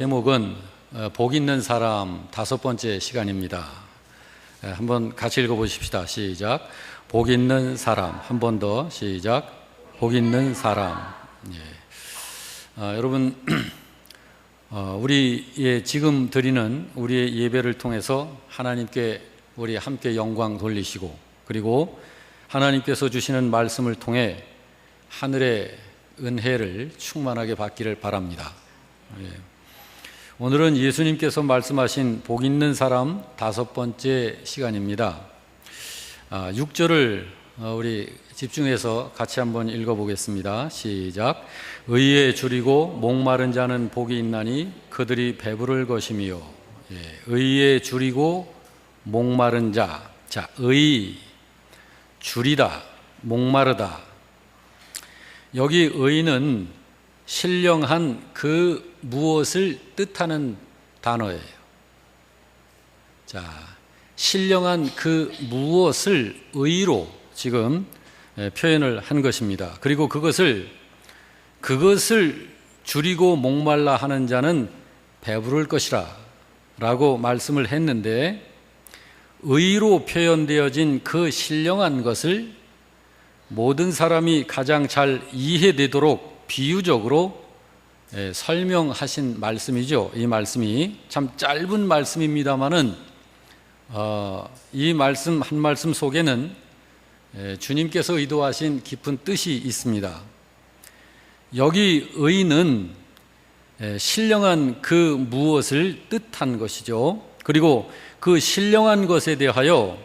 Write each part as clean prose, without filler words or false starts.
제목은 복 있는 사람 5번째 시간입니다. 한번 같이 읽어보십시다. 시작. 복 있는 사람. 한 번 더. 시작. 복 있는 사람. 여러분, 우리 지금 드리는 우리의 예배를 통해서 하나님께 우리 함께 영광 돌리시고, 그리고 하나님께서 주시는 말씀을 통해 하늘의 은혜를 충만하게 받기를 바랍니다. 오늘은 예수님께서 말씀하신 복 있는 사람 5번째 시간입니다. 6절을 우리 집중해서 같이 한번 읽어보겠습니다. 시작. 의에 줄이고 목마른 자는 복이 있나니 그들이 배부를 것이며. 의에 줄이고 목마른 자. 자, 의, 줄이다, 목마르다. 여기 의는 신령한 그 무엇을 뜻하는 단어예요. 자, 신령한 그 무엇을 의로 지금 표현을 한 것입니다. 그리고 그것을 줄이고 목말라 하는 자는 배부를 것이라 라고 말씀을 했는데, 의로 표현되어진 그 신령한 것을 모든 사람이 가장 잘 이해되도록 비유적으로 설명하신 말씀이죠. 이 말씀이 참 짧은 말씀입니다만은 이 말씀 한 말씀 속에는 주님께서 의도하신 깊은 뜻이 있습니다. 여기 의는 신령한 그 무엇을 뜻한 것이죠. 그리고 그 신령한 것에 대하여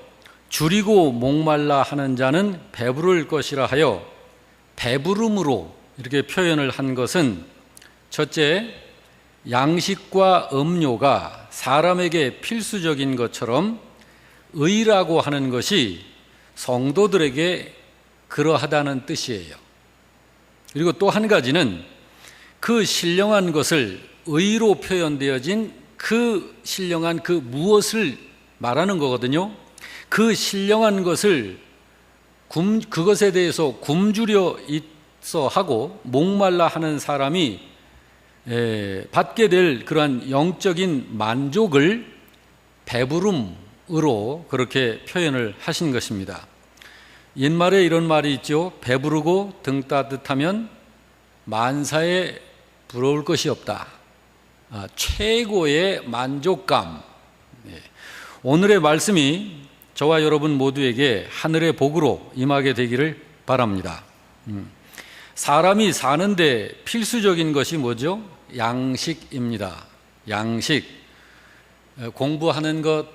줄이고 목말라 하는 자는 배부를 것이라 하여 배부름으로 이렇게 표현을 한 것은, 첫째, 양식과 음료가 사람에게 필수적인 것처럼 의라고 하는 것이 성도들에게 그러하다는 뜻이에요. 그리고 또 한 가지는 그 신령한 것을 의로 표현되어진 그 신령한 그 무엇을 말하는 거거든요. 그 신령한 것을 그것에 대해서 굶주려 있어 하고 목말라 하는 사람이 받게 될 그러한 영적인 만족을 배부름으로 그렇게 표현을 하신 것입니다. 옛말에 이런 말이 있죠. 배부르고 등 따뜻하면 만사에 부러울 것이 없다. 최고의 만족감. 오늘의 말씀이 저와 여러분 모두에게 하늘의 복으로 임하게 되기를 바랍니다. 사람이 사는데 필수적인 것이 뭐죠? 양식입니다. 양식. 공부하는 것,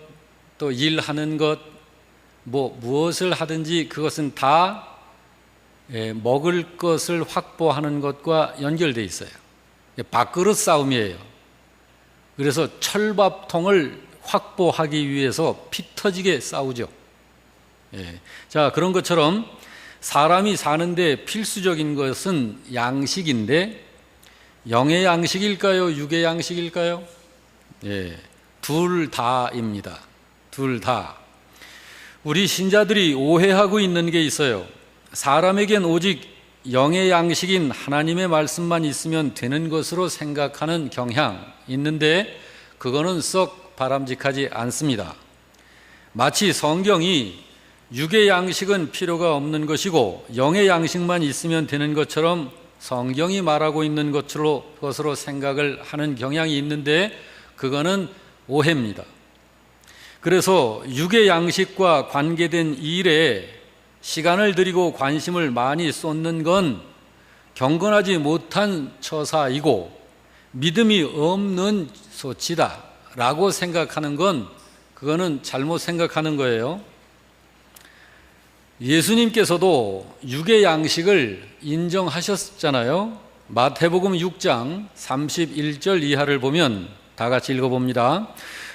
또 일하는 것, 무엇을 하든지 그것은 다 먹을 것을 확보하는 것과 연결되어 있어요. 밥그릇 싸움이에요. 그래서 철밥통을 확보하기 위해서 피 터지게 싸우죠. 자, 그런 것처럼 사람이 사는데 필수적인 것은 양식인데, 영의 양식일까요? 육의 양식일까요? 둘 다입니다. 둘 다. 우리 신자들이 오해하고 있는 게 있어요. 사람에겐 오직 영의 양식인 하나님의 말씀만 있으면 되는 것으로 생각하는 경향이 있는데, 그거는 썩 바람직하지 않습니다. 마치 성경이 육의 양식은 필요가 없는 것이고 영의 양식만 있으면 되는 것처럼 성경이 말하고 있는 것으로 생각을 하는 경향이 있는데, 그거는 오해입니다. 그래서 육의 양식과 관계된 일에 시간을 들이고 관심을 많이 쏟는 건 경건하지 못한 처사이고 믿음이 없는 소치다 라고 생각하는 건, 그거는 잘못 생각하는 거예요. 예수님께서도 육의 양식을 인정하셨잖아요. 마태복음 6장 31절 이하를 보면 다 같이 읽어봅니다.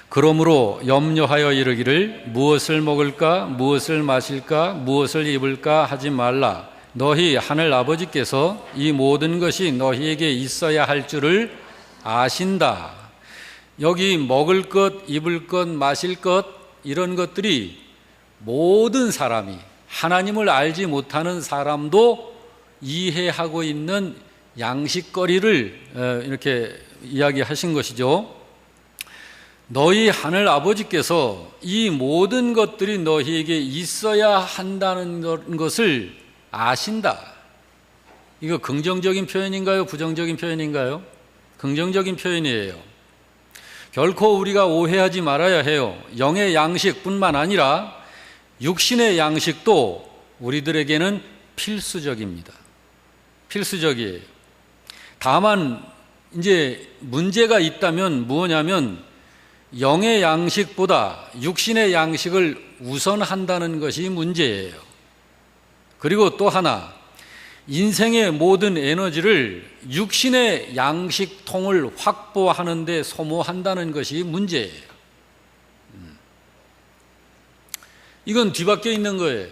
그러므로 염려하여 이르기를 무엇을 먹을까, 무엇을 마실까, 무엇을 입을까 하지 말라. 너희 하늘 아버지께서 이 모든 것이 너희에게 있어야 할 줄을 아신다. 여기 먹을 것, 입을 것, 마실 것, 이런 것들이 모든 사람이, 하나님을 알지 못하는 사람도 이해하고 있는 양식거리를 이렇게 이야기하신 것이죠. 너희 하늘 아버지께서 이 모든 것들이 너희에게 있어야 한다는 것을 아신다. 이거 긍정적인 표현인가요? 부정적인 표현인가요? 긍정적인 표현이에요. 결코 우리가 오해하지 말아야 해요. 영의 양식뿐만 아니라 육신의 양식도 우리들에게는 필수적입니다. 필수적이에요. 다만 이제 문제가 있다면 뭐냐면 영의 양식보다 육신의 양식을 우선한다는 것이 문제예요. 그리고 또 하나, 인생의 모든 에너지를 육신의 양식통을 확보하는 데 소모한다는 것이 문제예요. 이건 뒤바뀌어 있는 거예요.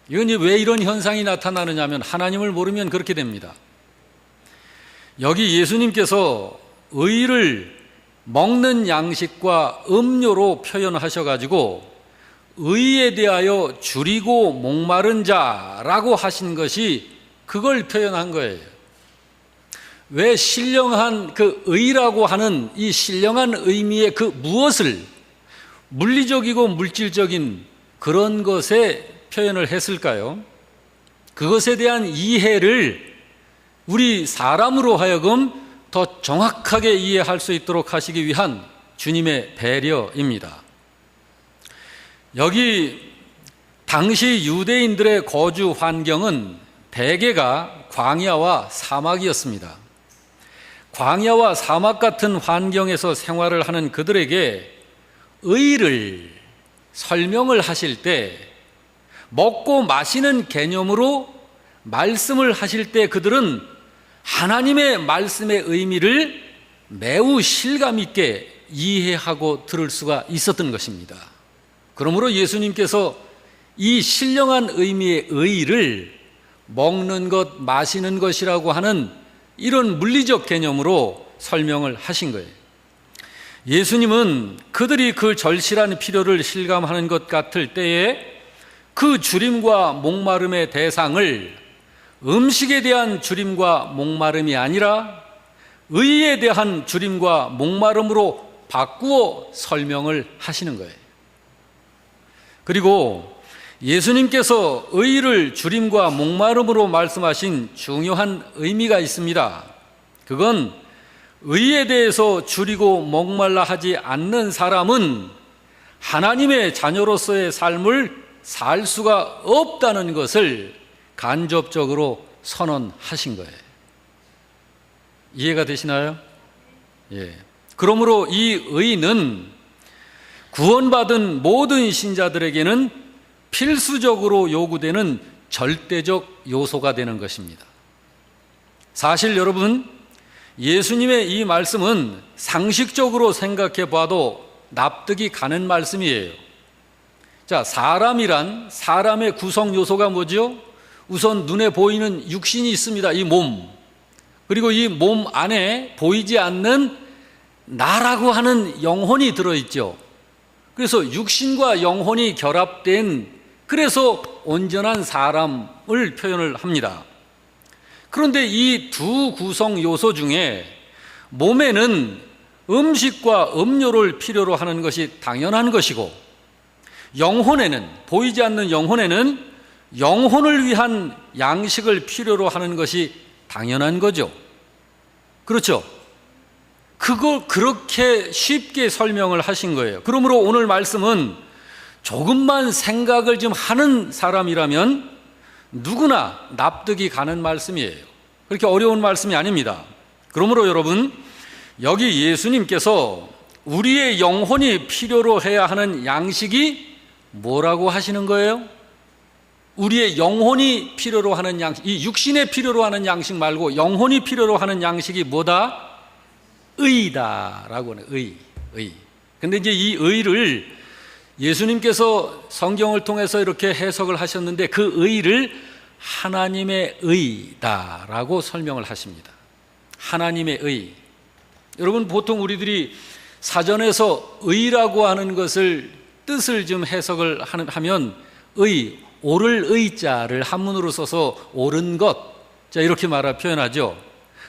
이건 왜 이런 현상이 나타나느냐 하면 하나님을 모르면 그렇게 됩니다. 여기 예수님께서 의를 먹는 양식과 음료로 표현하셔가지고 의에 대하여 줄이고 목마른 자라고 하신 것이 그걸 표현한 거예요. 왜 신령한 그 의라고 하는 이 신령한 의미의 그 무엇을 물리적이고 물질적인 그런 것에 표현을 했을까요? 그것에 대한 이해를 우리 사람으로 하여금 더 정확하게 이해할 수 있도록 하시기 위한 주님의 배려입니다. 여기 당시 유대인들의 거주 환경은 대개가 광야와 사막이었습니다. 광야와 사막 같은 환경에서 생활을 하는 그들에게 의를 설명을 하실 때 먹고 마시는 개념으로 말씀을 하실 때 그들은 하나님의 말씀의 의미를 매우 실감 있게 이해하고 들을 수가 있었던 것입니다. 그러므로 예수님께서 이 신령한 의미의 의를 먹는 것, 마시는 것이라고 하는 이런 물리적 개념으로 설명을 하신 거예요. 예수님은 그들이 그 절실한 필요를 실감하는 것 같을 때에 그 줄임과 목마름의 대상을 음식에 대한 줄임과 목마름이 아니라 의에 대한 줄임과 목마름으로 바꾸어 설명을 하시는 거예요. 그리고 예수님께서 의를 줄임과 목마름으로 말씀하신 중요한 의미가 있습니다. 그건 의에 대해서 줄이고 목말라 하지 않는 사람은 하나님의 자녀로서의 삶을 살 수가 없다는 것을 간접적으로 선언하신 거예요. 이해가 되시나요? 예. 그러므로 이 의는 구원받은 모든 신자들에게는 필수적으로 요구되는 절대적 요소가 되는 것입니다. 사실 여러분, 예수님의 이 말씀은 상식적으로 생각해 봐도 납득이 가는 말씀이에요. 자, 사람이란 사람의 구성 요소가 뭐죠? 우선 눈에 보이는 육신이 있습니다. 이 몸. 그리고 이 몸 안에 보이지 않는 나라고 하는 영혼이 들어있죠. 그래서 육신과 영혼이 결합된, 그래서 온전한 사람을 표현을 합니다. 그런데 이 두 구성 요소 중에 몸에는 음식과 음료를 필요로 하는 것이 당연한 것이고, 영혼에는, 보이지 않는 영혼에는 영혼을 위한 양식을 필요로 하는 것이 당연한 거죠. 그렇죠? 그걸 그렇게 쉽게 설명을 하신 거예요. 그러므로 오늘 말씀은 조금만 생각을 좀 하는 사람이라면 누구나 납득이 가는 말씀이에요. 그렇게 어려운 말씀이 아닙니다. 그러므로 여러분, 여기 예수님께서 우리의 영혼이 필요로 해야 하는 양식이 뭐라고 하시는 거예요? 우리의 영혼이 필요로 하는 양식, 이 육신에 필요로 하는 양식 말고 영혼이 필요로 하는 양식이 뭐다? 의다라고 하는 의. 근데 이제 이 의를 예수님께서 성경을 통해서 이렇게 해석을 하셨는데 그 의를 하나님의 의다라고 설명을 하십니다. 하나님의 의. 여러분, 보통 우리들이 사전에서 의라고 하는 것을 뜻을 좀 해석을 하면 의, 옳을 의자를 한문으로 써서 옳은 것, 자 이렇게 표현하죠.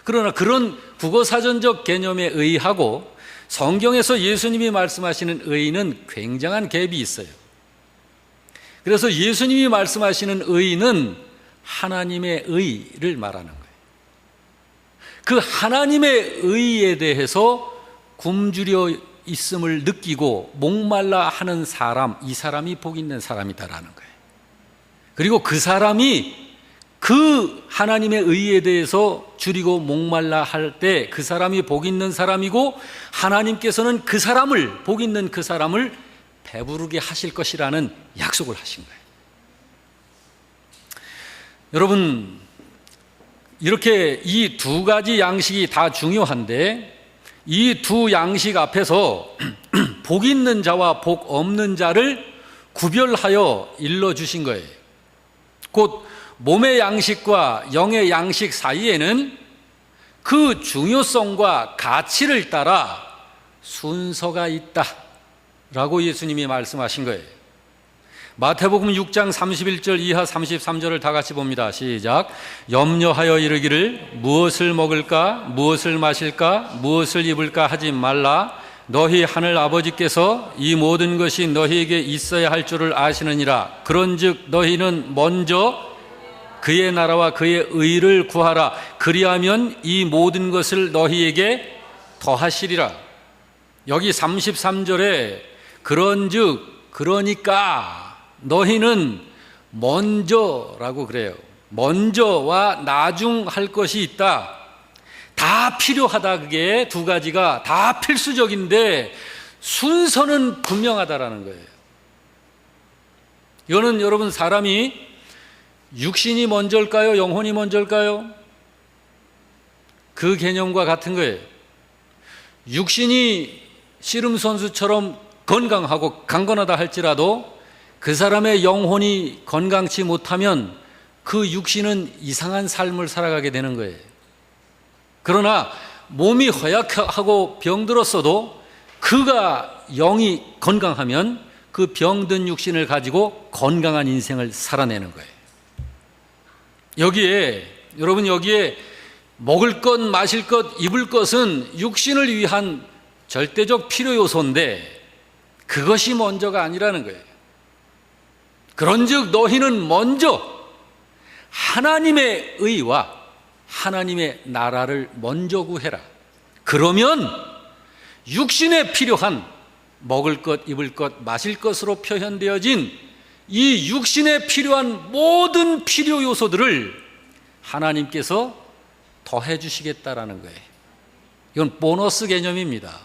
그러나 그런 국어사전적 개념에 의하고 성경에서 예수님이 말씀하시는 의는 굉장한 갭이 있어요. 그래서 예수님이 말씀하시는 의는 하나님의 의를 말하는 거예요. 그 하나님의 의에 대해서 굶주려 있음을 느끼고 목말라 하는 사람, 이 사람이 복 있는 사람이다라는 거예요. 그리고 그 사람이 그 하나님의 의에 대해서 줄이고 목말라 할 때 그 사람이 복 있는 사람이고, 하나님께서는 그 사람을, 복 있는 그 사람을 배부르게 하실 것이라는 약속을 하신 거예요. 여러분, 이렇게 이 두 가지 양식이 다 중요한데, 이 두 양식 앞에서 복 있는 자와 복 없는 자를 구별하여 일러주신 거예요. 곧 몸의 양식과 영의 양식 사이에는 그 중요성과 가치를 따라 순서가 있다라고 예수님이 말씀하신 거예요. 마태복음 6장 31절 이하 33절을 다 같이 봅니다. 시작. 염려하여 이르기를 무엇을 먹을까 무엇을 마실까 무엇을 입을까 하지 말라. 너희 하늘 아버지께서 이 모든 것이 너희에게 있어야 할 줄을 아시느니라. 그런즉 너희는 먼저 그의 나라와 그의 의를 구하라. 그리하면 이 모든 것을 너희에게 더하시리라. 여기 33절에 그런즉, 그러니까 너희는 먼저라고 그래요. 먼저와 나중 할 것이 있다. 다 필요하다. 그게 두 가지가 다 필수적인데 순서는 분명하다라는 거예요. 이거는 여러분, 사람이 육신이 먼저일까요? 영혼이 먼저일까요? 그 개념과 같은 거예요. 육신이 씨름 선수처럼 건강하고 강건하다 할지라도 그 사람의 영혼이 건강치 못하면 그 육신은 이상한 삶을 살아가게 되는 거예요. 그러나 몸이 허약하고 병들었어도 그가 영이 건강하면 그 병든 육신을 가지고 건강한 인생을 살아내는 거예요. 여기에 먹을 것, 마실 것, 입을 것은 육신을 위한 절대적 필요 요소인데 그것이 먼저가 아니라는 거예요. 그런즉 너희는 먼저 하나님의 의와 하나님의 나라를 먼저 구해라. 그러면 육신에 필요한 먹을 것, 입을 것, 마실 것으로 표현되어진 이 육신에 필요한 모든 필요 요소들을 하나님께서 더해 주시겠다라는 거예요. 이건 보너스 개념입니다.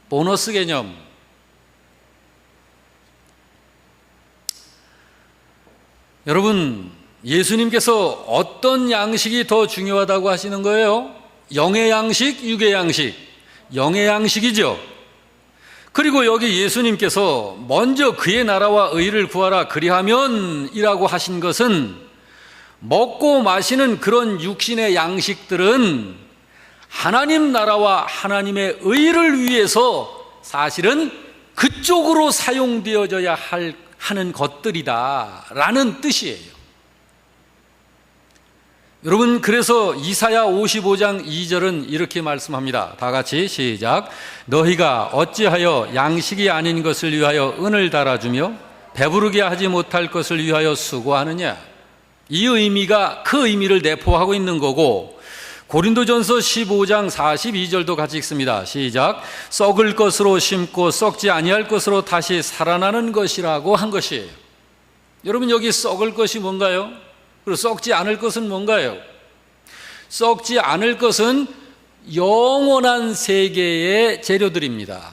보너스 개념. 여러분, 예수님께서 어떤 양식이 더 중요하다고 하시는 거예요? 영의 양식, 육의 양식. 영의 양식이죠. 그리고 여기 예수님께서 먼저 그의 나라와 의를 구하라 그리하면 이라고 하신 것은 먹고 마시는 그런 육신의 양식들은 하나님 나라와 하나님의 의를 위해서 사실은 그쪽으로 사용되어져야 하는 것들이다라는 뜻이에요. 여러분, 그래서 이사야 55장 2절은 이렇게 말씀합니다. 다 같이 시작. 너희가 어찌하여 양식이 아닌 것을 위하여 은을 달아주며 배부르게 하지 못할 것을 위하여 수고하느냐. 이 의미가 그 의미를 내포하고 있는 거고, 고린도전서 15장 42절도 같이 읽습니다. 시작. 썩을 것으로 심고 썩지 아니할 것으로 다시 살아나는 것이라고 한 것이에요. 여러분, 여기 썩을 것이 뭔가요? 그리고 썩지 않을 것은 뭔가요? 썩지 않을 것은 영원한 세계의 재료들입니다.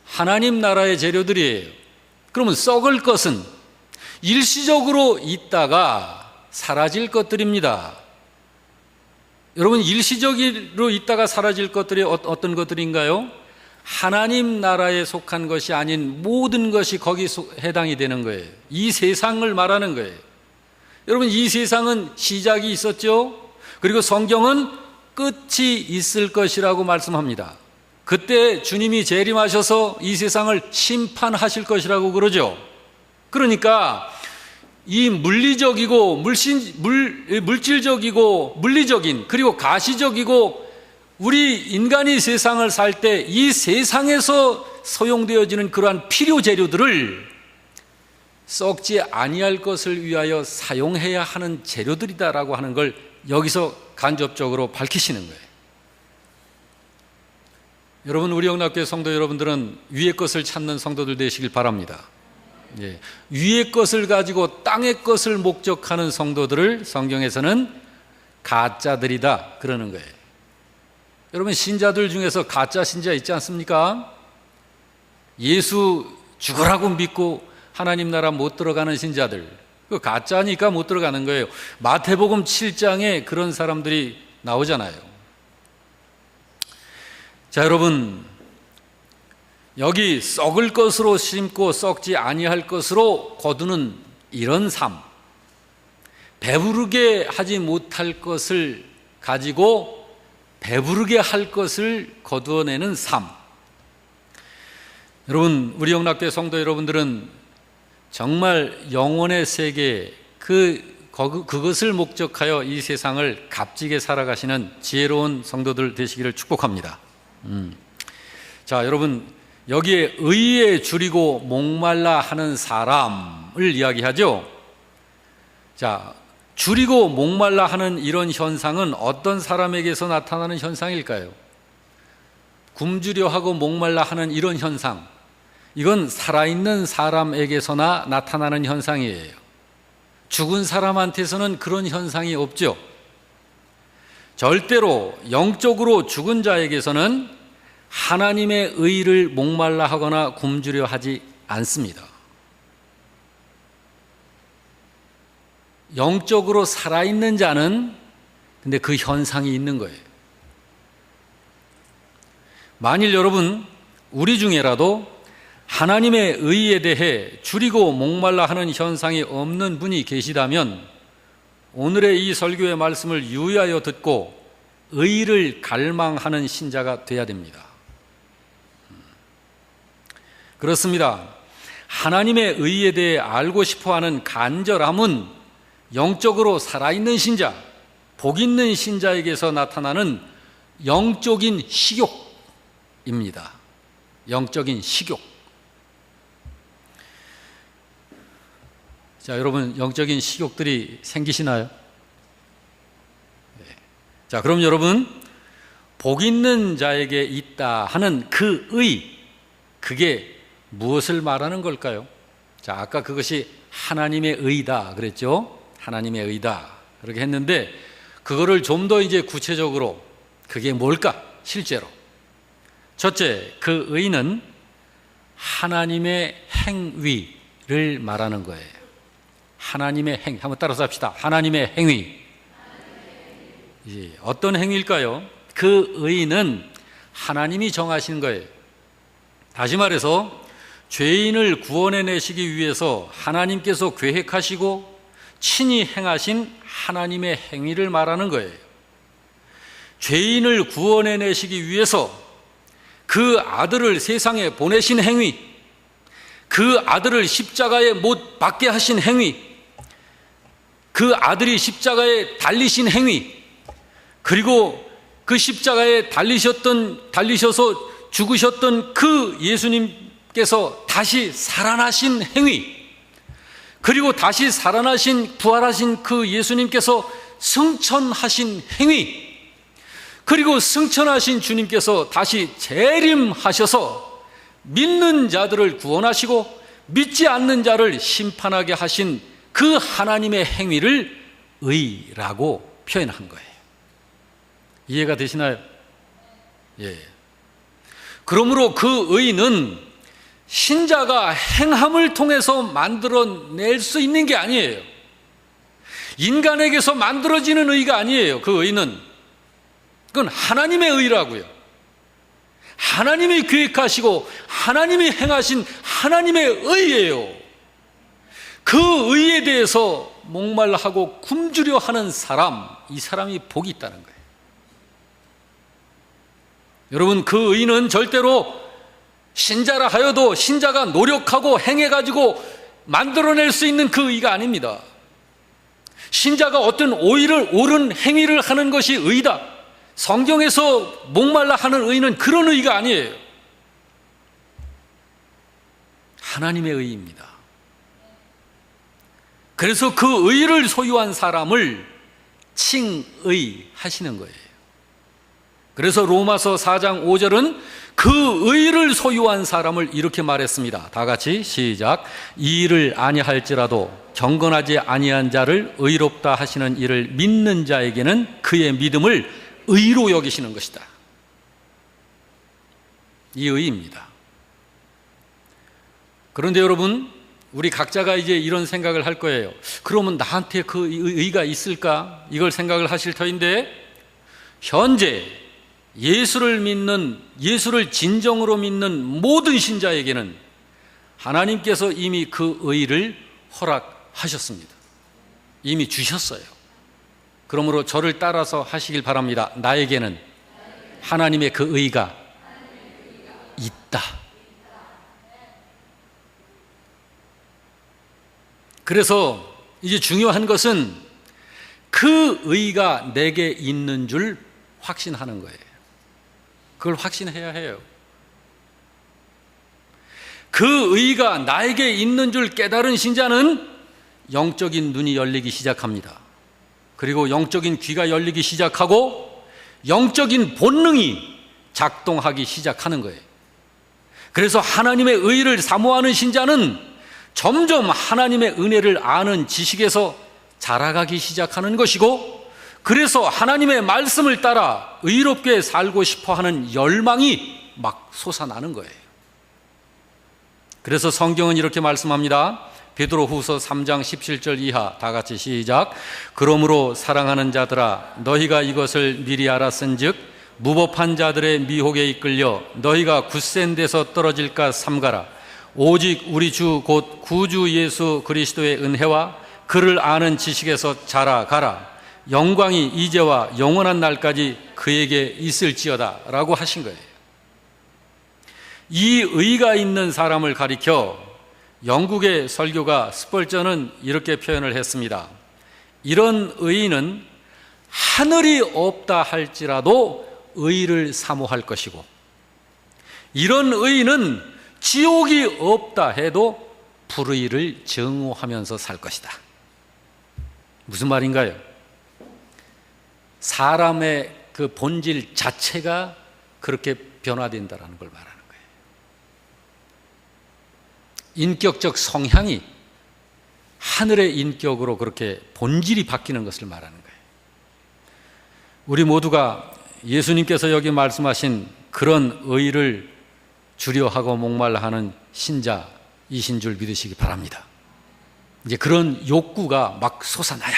하나님 나라의 재료들이에요. 그러면 썩을 것은 일시적으로 있다가 사라질 것들입니다. 여러분, 일시적으로 있다가 사라질 것들이 어떤 것들인가요? 하나님 나라에 속한 것이 아닌 모든 것이 거기 해당이 되는 거예요. 이 세상을 말하는 거예요. 여러분, 이 세상은 시작이 있었죠. 그리고 성경은 끝이 있을 것이라고 말씀합니다. 그때 주님이 재림하셔서 이 세상을 심판하실 것이라고 그러죠. 그러니까 이 물질적이고 물리적인, 그리고 가시적이고 우리 인간이 세상을 살 때 이 세상에서 사용되어지는 그러한 필요 재료들을 썩지 아니할 것을 위하여 사용해야 하는 재료들이다라고 하는 걸 여기서 간접적으로 밝히시는 거예요. 여러분, 우리 영락교회 성도 여러분들은 위의 것을 찾는 성도들 되시길 바랍니다. 예, 위의 것을 가지고 땅의 것을 목적하는 성도들을 성경에서는 가짜들이다 그러는 거예요. 여러분, 신자들 중에서 가짜 신자 있지 않습니까? 예수 죽으라고 믿고 하나님 나라 못 들어가는 신자들, 그 가짜니까 못 들어가는 거예요. 마태복음 7장에 그런 사람들이 나오잖아요. 자, 여러분, 여기 썩을 것으로 심고 썩지 아니할 것으로 거두는 이런 삶, 배부르게 하지 못할 것을 가지고 배부르게 할 것을 거두어내는 삶. 여러분, 우리 영락교회 성도 여러분들은 정말 영혼의 세계, 그것을 목적하여 이 세상을 값지게 살아가시는 지혜로운 성도들 되시기를 축복합니다. 자, 여러분, 여기에 의에 줄이고 목말라 하는 사람을 이야기하죠. 자, 줄이고 목말라 하는 이런 현상은 어떤 사람에게서 나타나는 현상일까요? 굶주려 하고 목말라 하는 이런 현상, 이건 살아있는 사람에게서나 나타나는 현상이에요. 죽은 사람한테서는 그런 현상이 없죠. 절대로 영적으로 죽은 자에게서는 하나님의 의를 목말라 하거나 굶주려 하지 않습니다. 영적으로 살아있는 자는 근데 그 현상이 있는 거예요. 만일 여러분, 우리 중에라도 하나님의 의에 대해 줄이고 목말라 하는 현상이 없는 분이 계시다면 오늘의 이 설교의 말씀을 유의하여 듣고 의를 갈망하는 신자가 되어야 됩니다. 그렇습니다. 하나님의 의에 대해 알고 싶어하는 간절함은 영적으로 살아있는 신자, 복 있는 신자에게서 나타나는 영적인 식욕입니다. 영적인 식욕. 자, 여러분, 영적인 식욕들이 생기시나요? 네. 자, 그럼 여러분, 복 있는 자에게 있다 하는 그 의, 그게 무엇을 말하는 걸까요? 자, 아까 그것이 하나님의 의다 그랬죠? 하나님의 의다 그렇게 했는데, 그거를 좀 더 이제 구체적으로 그게 뭘까? 실제로 첫째, 그 의는 하나님의 행위를 말하는 거예요. 하나님의 행위, 한번 따라서 합시다. 하나님의 행위. 어떤 행위일까요? 그 의는 하나님이 정하신 거예요. 다시 말해서 죄인을 구원해내시기 위해서 하나님께서 계획하시고 친히 행하신 하나님의 행위를 말하는 거예요. 죄인을 구원해내시기 위해서 그 아들을 세상에 보내신 행위, 그 아들을 십자가에 못 박게 하신 행위, 그 아들이 십자가에 달리신 행위, 그리고 그 십자가에 달리셔서 죽으셨던 그 예수님께서 다시 살아나신 행위, 그리고 다시 살아나신 부활하신 그 예수님께서 승천하신 행위, 그리고 승천하신 주님께서 다시 재림하셔서 믿는 자들을 구원하시고 믿지 않는 자를 심판하게 하신 그 하나님의 행위를 의라고 표현한 거예요. 이해가 되시나요? 예. 그러므로 그 의는 신자가 행함을 통해서 만들어낼 수 있는 게 아니에요. 인간에게서 만들어지는 의가 아니에요. 그 의는 그건 하나님의 의라고요. 하나님이 계획하시고 하나님이 행하신 하나님의 의예요. 그 의에 대해서 목말라하고 굶주려 하는 사람, 이 사람이 복이 있다는 거예요. 여러분, 그 의는 절대로 신자라 하여도 신자가 노력하고 행해가지고 만들어낼 수 있는 그 의가 아닙니다. 신자가 어떤 옳은 행위를 하는 것이 의다. 성경에서 목말라 하는 의는 그런 의가 아니에요. 하나님의 의입니다. 그래서 그 의를 소유한 사람을 칭의 하시는 거예요. 그래서 로마서 4장 5절은 그 의를 소유한 사람을 이렇게 말했습니다. 다 같이 시작. 이 일을 아니할지라도 경건하지 아니한 자를 의롭다 하시는 이를 믿는 자에게는 그의 믿음을 의로 여기시는 것이다. 이 의입니다. 그런데 여러분, 우리 각자가 이제 이런 생각을 할 거예요. 그러면 나한테 그 의가 있을까? 이걸 생각을 하실 터인데, 현재 예수를 진정으로 믿는 모든 신자에게는 하나님께서 이미 그 의를 허락하셨습니다. 이미 주셨어요. 그러므로 저를 따라서 하시길 바랍니다. 나에게는 하나님의 그 의가 있다. 그래서 이제 중요한 것은 그 의가 내게 있는 줄 확신하는 거예요. 그걸 확신해야 해요. 그 의가 나에게 있는 줄 깨달은 신자는 영적인 눈이 열리기 시작합니다. 그리고 영적인 귀가 열리기 시작하고 영적인 본능이 작동하기 시작하는 거예요. 그래서 하나님의 의를 사모하는 신자는 점점 하나님의 은혜를 아는 지식에서 자라가기 시작하는 것이고, 그래서 하나님의 말씀을 따라 의롭게 살고 싶어하는 열망이 막 솟아나는 거예요. 그래서 성경은 이렇게 말씀합니다. 베드로후서 3장 17절 이하 다 같이 시작. 그러므로 사랑하는 자들아, 너희가 이것을 미리 알았은즉 무법한 자들의 미혹에 이끌려 너희가 굳센 데서 떨어질까 삼가라. 오직 우리 주 곧 구주 예수 그리스도의 은혜와 그를 아는 지식에서 자라가라. 영광이 이제와 영원한 날까지 그에게 있을지어다 라고 하신 거예요. 이 의가 있는 사람을 가리켜 영국의 설교가 스펄전은 이렇게 표현을 했습니다. 이런 의인은 하늘이 없다 할지라도 의를 사모할 것이고, 이런 의인은 지옥이 없다 해도 불의를 증오하면서 살 것이다. 무슨 말인가요? 사람의 그 본질 자체가 그렇게 변화된다는 걸 말하는 거예요. 인격적 성향이 하늘의 인격으로 그렇게 본질이 바뀌는 것을 말하는 거예요. 우리 모두가 예수님께서 여기 말씀하신 그런 의를 주려하고 목말라 하는 신자이신 줄 믿으시기 바랍니다. 이제 그런 욕구가 막 솟아나야 해.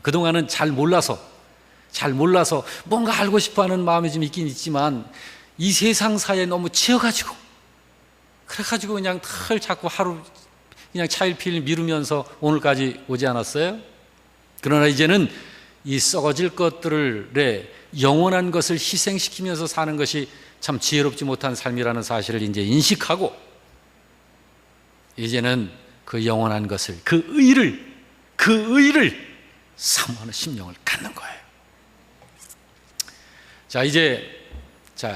그동안은 잘 몰라서 뭔가 알고 싶어 하는 마음이 좀 있긴 있지만 이 세상 사이에 너무 치여가지고, 그래가지고 그냥 털 자꾸 하루 그냥 차일피일 미루면서 오늘까지 오지 않았어요? 그러나 이제는 이 썩어질 것들의 영원한 것을 희생시키면서 사는 것이 참 지혜롭지 못한 삶이라는 사실을 이제 인식하고, 이제는 그 영원한 것을, 그 의를 사모하는 심령을 갖는 거예요.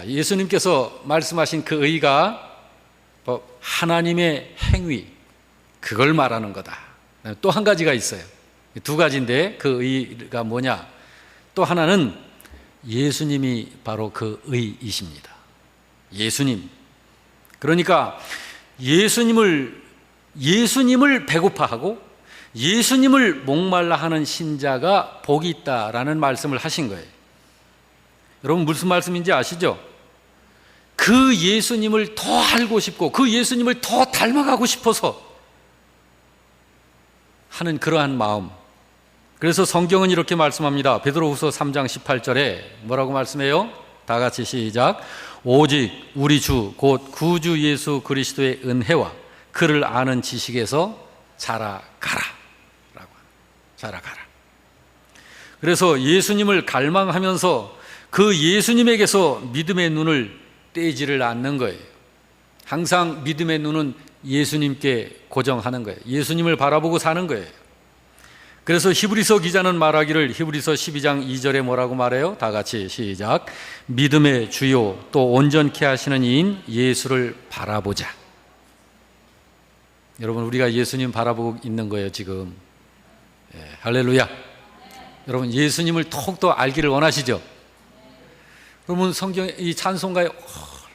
예수님께서 말씀하신 그 의가 하나님의 행위, 그걸 말하는 거다. 또 한 가지가 있어요. 두 가지인데 그 의가 뭐냐? 또 하나는 예수님이 바로 그 의이십니다. 예수님. 그러니까 예수님을 배고파하고 예수님을 목말라 하는 신자가 복이 있다라는 말씀을 하신 거예요. 여러분 무슨 말씀인지 아시죠? 그 예수님을 더 알고 싶고 그 예수님을 더 닮아가고 싶어서 하는 그러한 마음. 그래서 성경은 이렇게 말씀합니다. 베드로후서 3장 18절에 뭐라고 말씀해요? 다 같이 시작. 오직 우리 주 곧 구주 예수 그리스도의 은혜와 그를 아는 지식에서 자라가라 라고. 자라가라. 그래서 예수님을 갈망하면서 그 예수님에게서 믿음의 눈을 떼지를 않는 거예요. 항상 믿음의 눈은 예수님께 고정하는 거예요. 예수님을 바라보고 사는 거예요. 그래서 히브리서 기자는 말하기를 히브리서 12장 2절에 뭐라고 말해요? 다 같이 시작. 믿음의 주요 또 온전케 하시는 이인 예수를 바라보자. 여러분, 우리가 예수님 바라보고 있는 거예요 지금. 할렐루야. 여러분, 예수님을 더욱더 알기를 원하시죠? 여러분, 성경 이 찬송가에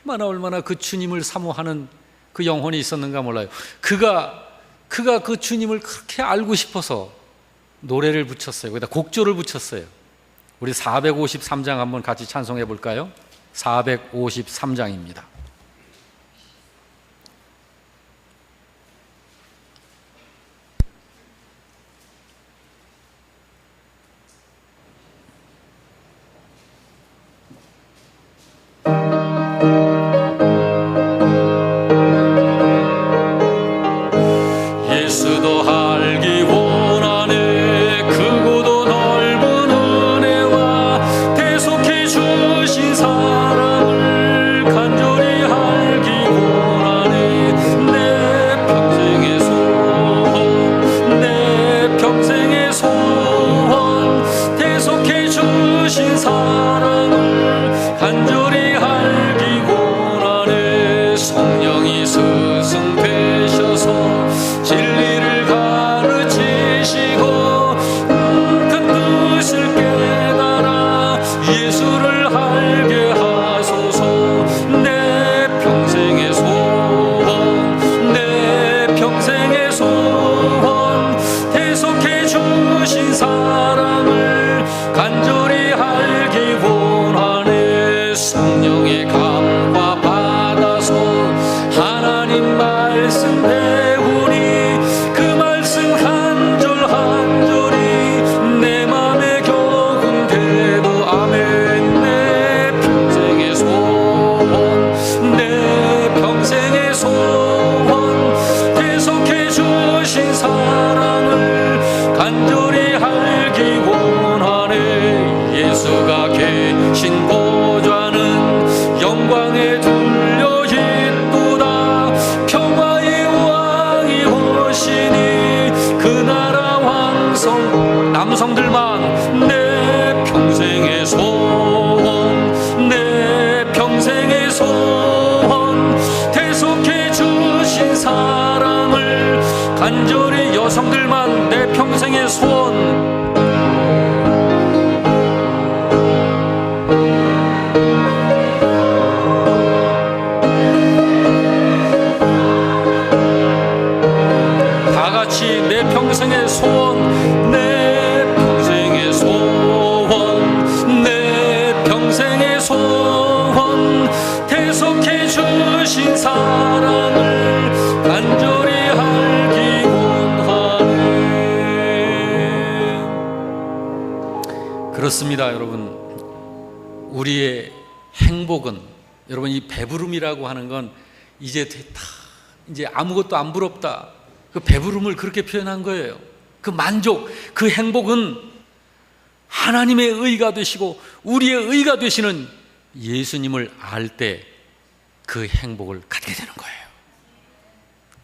얼마나 그 주님을 사모하는 그 영혼이 있었는가 몰라요. 그가 그 주님을 그렇게 알고 싶어서 노래를 붙였어요. 거기다 곡조를 붙였어요. 우리 453장 한번 같이 찬송해 볼까요? 453장입니다. 예수도 알기 원하네 크고도 넓은 은혜와 대속해 주신 사랑을 간절히 알기 원하네. 내 평생의 소원 내 평생의 소원 대속해 주신 사랑을 간절히 알기 원하네. 성령이 스승되셔서 진리를 가르치시고 그 뜻을 깨달아 예수를 알게 하소서. 내 평생의 소원 내 평생의 소원 대속해 주신 사랑을 간절히 알기 원하네. 성령의 감화 받아서 하나님 말씀 배우니 그 말씀 한절한절이 내 맘에 경대도 아멘. 내 평생의 소원 내 평생의 소원 대속해 주신 사랑을 간절히 알기 원하네. 예수가 계신 보좌는 영광에 둘려 있도다. 평화의 왕이 오시니 그 나라 왕성 남성들만 내 평생의 소원 내 평생의 소원 대속해 주신 사랑을 간절히 여성들만 내 평생의 소원. 내 평생의 소원 내 평생의 소원 내 평생의 소원 대속해 주신 사랑을 간절히 알기 원하네. 그렇습니다. 여러분, 우리의 행복은, 여러분, 이 배부름이라고 하는 건 이제 됐다, 이제 아무것도 안 부럽다, 그 배부름을 그렇게 표현한 거예요. 그 만족, 그 행복은 하나님의 의가 되시고 우리의 의가 되시는 예수님을 알 때 그 행복을 갖게 되는 거예요.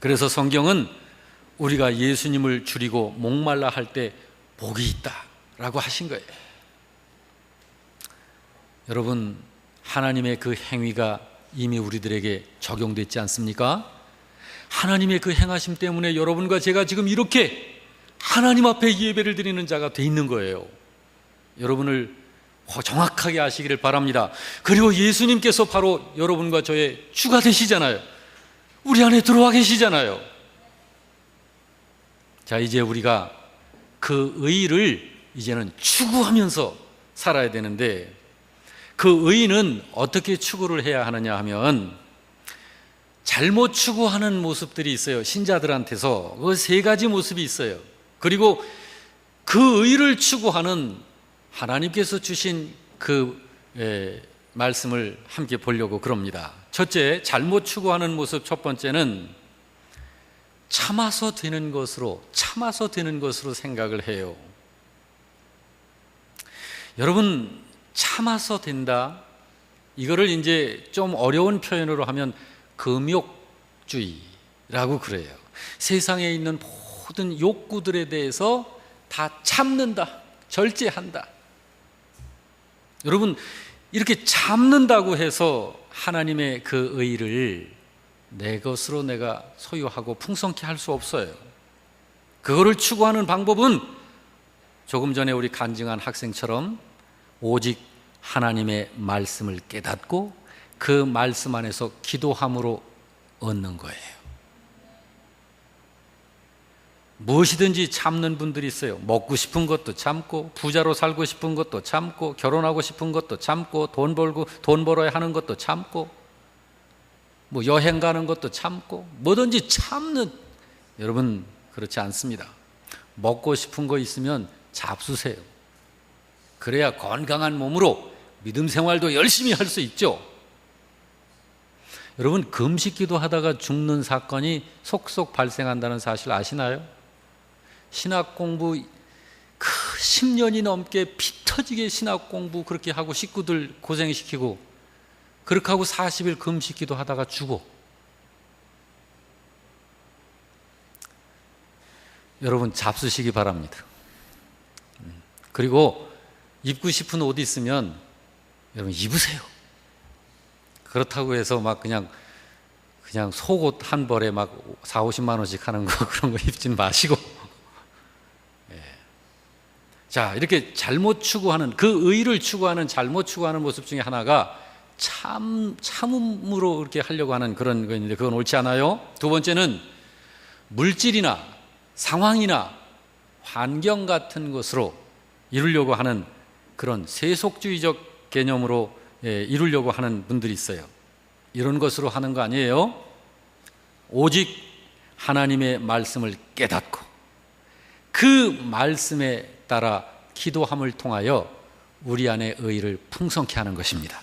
그래서 성경은 우리가 예수님을 줄이고 목말라 할 때 복이 있다라고 하신 거예요. 여러분, 하나님의 그 행위가 이미 우리들에게 적용됐지 않습니까? 하나님의 그 행하심 때문에 여러분과 제가 지금 이렇게 하나님 앞에 예배를 드리는 자가 돼 있는 거예요. 여러분을 정확하게 아시기를 바랍니다. 그리고 예수님께서 바로 여러분과 저의 주가 되시잖아요. 우리 안에 들어와 계시잖아요. 자, 이제 우리가 그 의를 이제는 추구하면서 살아야 되는데, 그 의는 어떻게 추구를 해야 하느냐 하면, 잘못 추구하는 모습들이 있어요. 신자들한테서 그 세 가지 모습이 있어요. 그리고 그 의를 추구하는 하나님께서 주신 그 말씀을 함께 보려고 그럽니다. 첫째, 잘못 추구하는 모습 첫 번째는 참아서 되는 것으로 생각을 해요. 여러분, 참아서 된다, 이거를 이제 좀 어려운 표현으로 하면 금욕주의, 라고 그래요. 세상에 있는 모든 욕구들에 대해서 다 참는다, 절제한다. 여러분, 이렇게 참는다고 해서 하나님의 그 의를 내 것으로 내가 소유하고 풍성케 할 수 없어요. 그거를 추구하는 방법은 조금 전에 우리 간증한 학생처럼 오직 하나님의 말씀을 깨닫고 그 말씀 안에서 기도함으로 얻는 거예요. 무엇이든지 참는 분들이 있어요. 먹고 싶은 것도 참고, 부자로 살고 싶은 것도 참고, 결혼하고 싶은 것도 참고, 돈 벌어야 하는 것도 참고, 뭐 여행 가는 것도 참고, 뭐든지 참는. 여러분, 그렇지 않습니다. 먹고 싶은 거 있으면 잡수세요. 그래야 건강한 몸으로 믿음 생활도 열심히 할 수 있죠. 여러분, 금식기도 하다가 죽는 사건이 속속 발생한다는 사실 아시나요? 신학 공부 10년이 넘게 피 터지게 신학 공부 그렇게 하고 식구들 고생시키고 그렇게 하고 40일 금식기도 하다가 죽어. 여러분, 잡수시기 바랍니다. 그리고 입고 싶은 옷 있으면 여러분 입으세요. 그렇다고 해서 막 그냥 속옷 한 벌에 막 4, 50만 원씩 하는 거 그런 거 입진 마시고. 자, 이렇게 잘못 추구하는, 그 의를 추구하는, 잘못 추구하는 모습 중에 하나가 참음으로 이렇게 하려고 하는 그런 거 있는데 그건 옳지 않아요. 두 번째는 물질이나 상황이나 환경 같은 것으로 이루려고 하는 그런 세속주의적 개념으로 이루려고 하는 분들이 있어요. 이런 것으로 하는 거 아니에요. 오직 하나님의 말씀을 깨닫고 그 말씀에 따라 기도함을 통하여 우리 안에 의를 풍성케 하는 것입니다.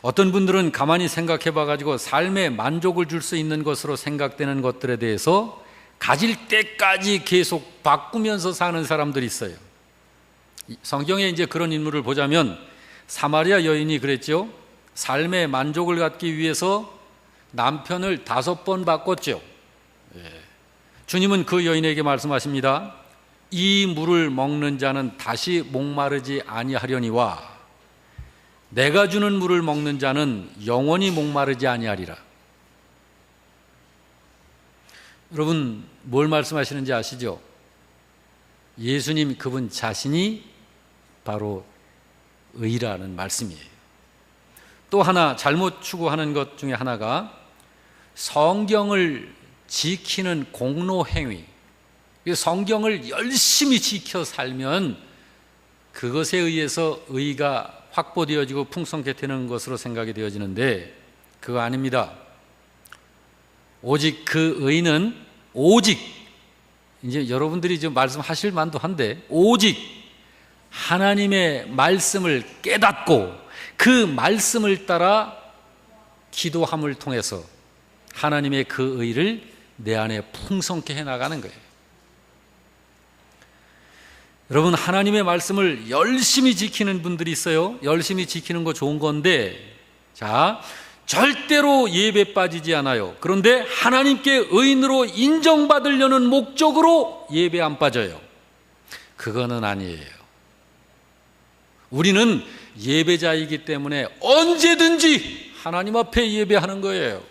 어떤 분들은 가만히 생각해 봐가지고 삶에 만족을 줄 수 있는 것으로 생각되는 것들에 대해서 가질 때까지 계속 바꾸면서 사는 사람들이 있어요. 성경에 이제 그런 인물을 보자면 사마리아 여인이 그랬죠. 삶의 만족을 갖기 위해서 남편을 5번 바꿨죠. 주님은 그 여인에게 말씀하십니다. 이 물을 먹는 자는 다시 목마르지 아니하려니와 내가 주는 물을 먹는 자는 영원히 목마르지 아니하리라. 여러분, 뭘 말씀하시는지 아시죠? 예수님 그분 자신이 바로 의라는 말씀이에요. 또 하나 잘못 추구하는 것 중에 하나가 성경을 지키는 공로행위. 성경을 열심히 지켜 살면 그것에 의해서 의가 확보되어지고 풍성케 되는 것으로 생각이 되어지는데 그거 아닙니다. 오직 그 의는 오직 이제 여러분들이 좀 말씀하실 만도 한데 오직 하나님의 말씀을 깨닫고 그 말씀을 따라 기도함을 통해서 하나님의 그 의를 내 안에 풍성케 해나가는 거예요. 여러분, 하나님의 말씀을 열심히 지키는 분들이 있어요. 열심히 지키는 거 좋은 건데, 자, 절대로 예배 빠지지 않아요. 그런데 하나님께 의인으로 인정받으려는 목적으로 예배 안 빠져요. 그거는 아니에요. 우리는 예배자이기 때문에 언제든지 하나님 앞에 예배하는 거예요.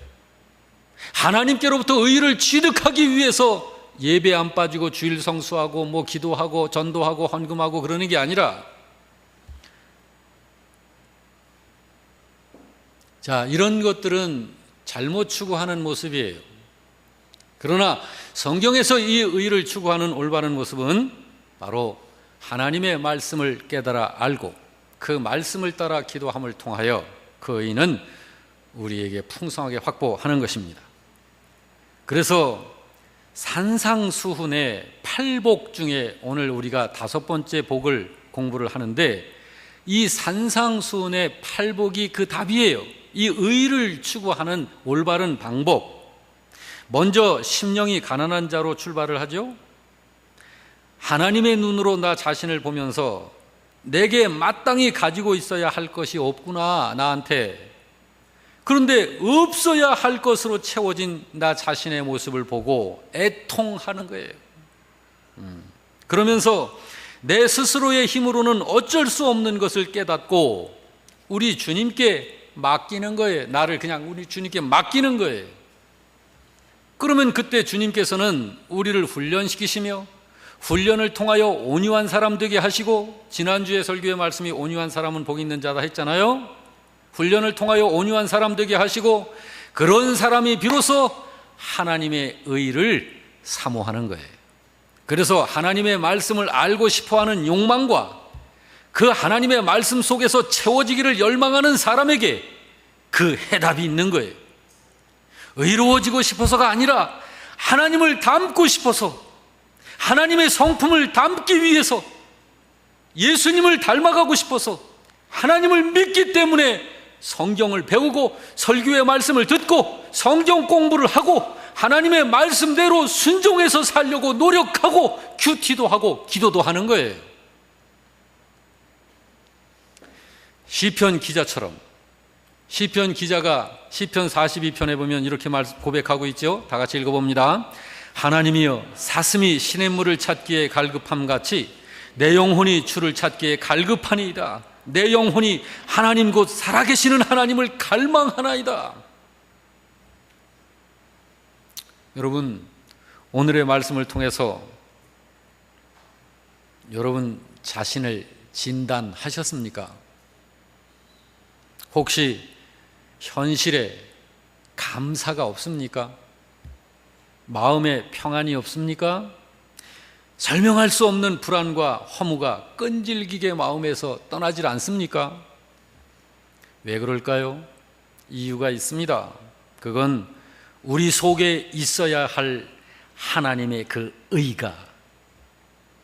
하나님께로부터 의를 취득하기 위해서 예배 안 빠지고 주일 성수하고 뭐 기도하고 전도하고 헌금하고 그러는 게 아니라, 자, 이런 것들은 잘못 추구하는 모습이에요. 그러나 성경에서 이 의를 추구하는 올바른 모습은 바로 하나님의 말씀을 깨달아 알고 그 말씀을 따라 기도함을 통하여 그 의는 우리에게 풍성하게 확보하는 것입니다. 그래서 산상수훈의 8복 중에 오늘 우리가 5번째 복을 공부를 하는데 이 산상수훈의 8복이 그 답이에요. 이 의를 추구하는 올바른 방법. 먼저 심령이 가난한 자로 출발을 하죠. 하나님의 눈으로 나 자신을 보면서 내게 마땅히 가지고 있어야 할 것이 없구나, 나한테. 그런데 없어야 할 것으로 채워진 나 자신의 모습을 보고 애통하는 거예요. 그러면서 내 스스로의 힘으로는 어쩔 수 없는 것을 깨닫고 우리 주님께 맡기는 거예요. 나를 그냥 우리 주님께 맡기는 거예요. 그러면 그때 주님께서는 우리를 훈련시키시며 훈련을 통하여 온유한 사람 되게 하시고, 지난주에 설교의 말씀이 온유한 사람은 복이 있는 자다 했잖아요. 훈련을 통하여 온유한 사람 되게 하시고, 그런 사람이 비로소 하나님의 의를 사모하는 거예요. 그래서 하나님의 말씀을 알고 싶어하는 욕망과 그 하나님의 말씀 속에서 채워지기를 열망하는 사람에게 그 해답이 있는 거예요. 의로워지고 싶어서가 아니라 하나님을 닮고 싶어서, 하나님의 성품을 담기 위해서, 예수님을 닮아가고 싶어서, 하나님을 믿기 때문에 성경을 배우고 설교의 말씀을 듣고 성경 공부를 하고 하나님의 말씀대로 순종해서 살려고 노력하고 큐티도 하고 기도도 하는 거예요. 시편 기자처럼, 시편 기자가 시편 42편에 보면 이렇게 고백하고 있죠. 다 같이 읽어봅니다. 하나님이여, 사슴이 시냇물을 찾기에 갈급함같이 내 영혼이 주를 찾기에 갈급하니이다. 내 영혼이 하나님 곧 살아계시는 하나님을 갈망하나이다. 여러분, 오늘의 말씀을 통해서 여러분 자신을 진단하셨습니까? 혹시 현실에 감사가 없습니까? 마음에 평안이 없습니까? 설명할 수 없는 불안과 허무가 끈질기게 마음에서 떠나질 않습니까? 왜 그럴까요? 이유가 있습니다. 그건 우리 속에 있어야 할 하나님의 그 의가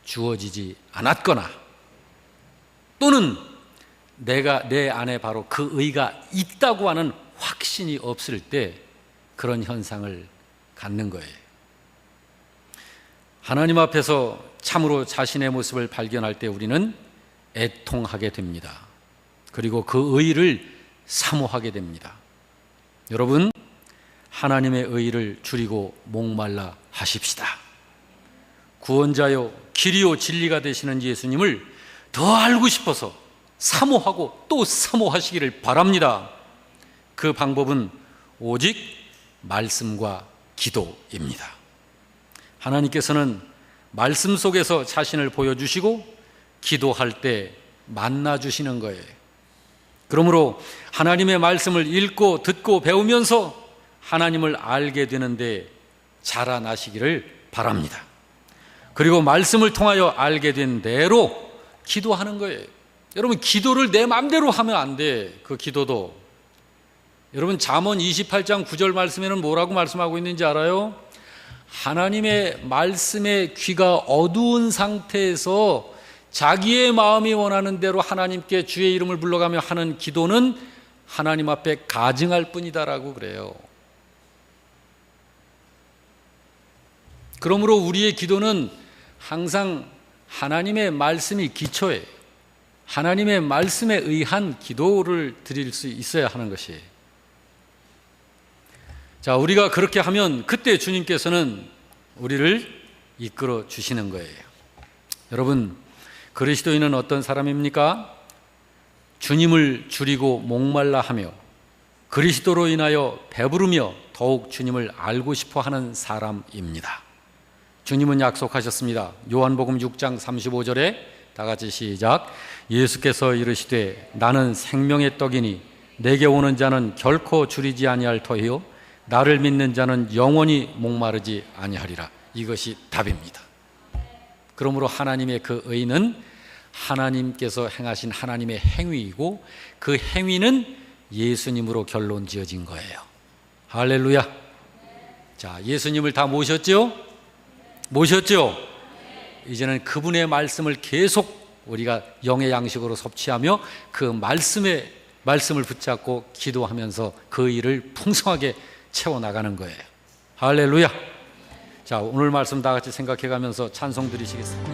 주어지지 않았거나, 또는 내가 내 안에 바로 그 의가 있다고 하는 확신이 없을 때 그런 현상을 갖는 거예요. 하나님 앞에서 참으로 자신의 모습을 발견할 때 우리는 애통하게 됩니다. 그리고 그 의를 사모하게 됩니다. 여러분, 하나님의 의를 줄이고 목말라 하십시다. 구원자요 길이요 진리가 되시는 예수님을 더 알고 싶어서 사모하고 또 사모하시기를 바랍니다. 그 방법은 오직 말씀과 기도입니다. 하나님께서는 말씀 속에서 자신을 보여주시고 기도할 때 만나주시는 거예요. 그러므로 하나님의 말씀을 읽고 듣고 배우면서 하나님을 알게 되는데 자라나시기를 바랍니다. 그리고 말씀을 통하여 알게 된 대로 기도하는 거예요. 여러분, 기도를 내 마음대로 하면 안 돼. 그 기도도. 여러분, 잠언 28장 9절 말씀에는 뭐라고 말씀하고 있는지 알아요? 하나님의 말씀에 귀가 어두운 상태에서 자기의 마음이 원하는 대로 하나님께 주의 이름을 불러가며 하는 기도는 하나님 앞에 가증할 뿐이다라고 그래요. 그러므로 우리의 기도는 항상 하나님의 말씀이 기초예요. 하나님의 말씀에 의한 기도를 드릴 수 있어야 하는 것이에요. 자, 우리가 그렇게 하면 그때 주님께서는 우리를 이끌어 주시는 거예요. 여러분, 그리스도인은 어떤 사람입니까? 주님을 줄이고 목말라 하며 그리스도로 인하여 배부르며 더욱 주님을 알고 싶어 하는 사람입니다. 주님은 약속하셨습니다. 요한복음 6장 35절에 다 같이 시작. 예수께서 이르시되 나는 생명의 떡이니 내게 오는 자는 결코 줄이지 아니할 터이요 나를 믿는 자는 영원히 목마르지 아니하리라. 이것이 답입니다. 그러므로 하나님의 그 의는 하나님께서 행하신 하나님의 행위이고 그 행위는 예수님으로 결론 지어진 거예요. 할렐루야. 자, 예수님을 다 모셨죠? 모셨죠? 이제는 그분의 말씀을 계속 우리가 영의 양식으로 섭취하며 그 말씀을 붙잡고 기도하면서 그 일을 풍성하게 채워나가는 거예요. 할렐루야. 자, 오늘 말씀 다 같이 생각해 가면서 찬송 드리시겠습니다.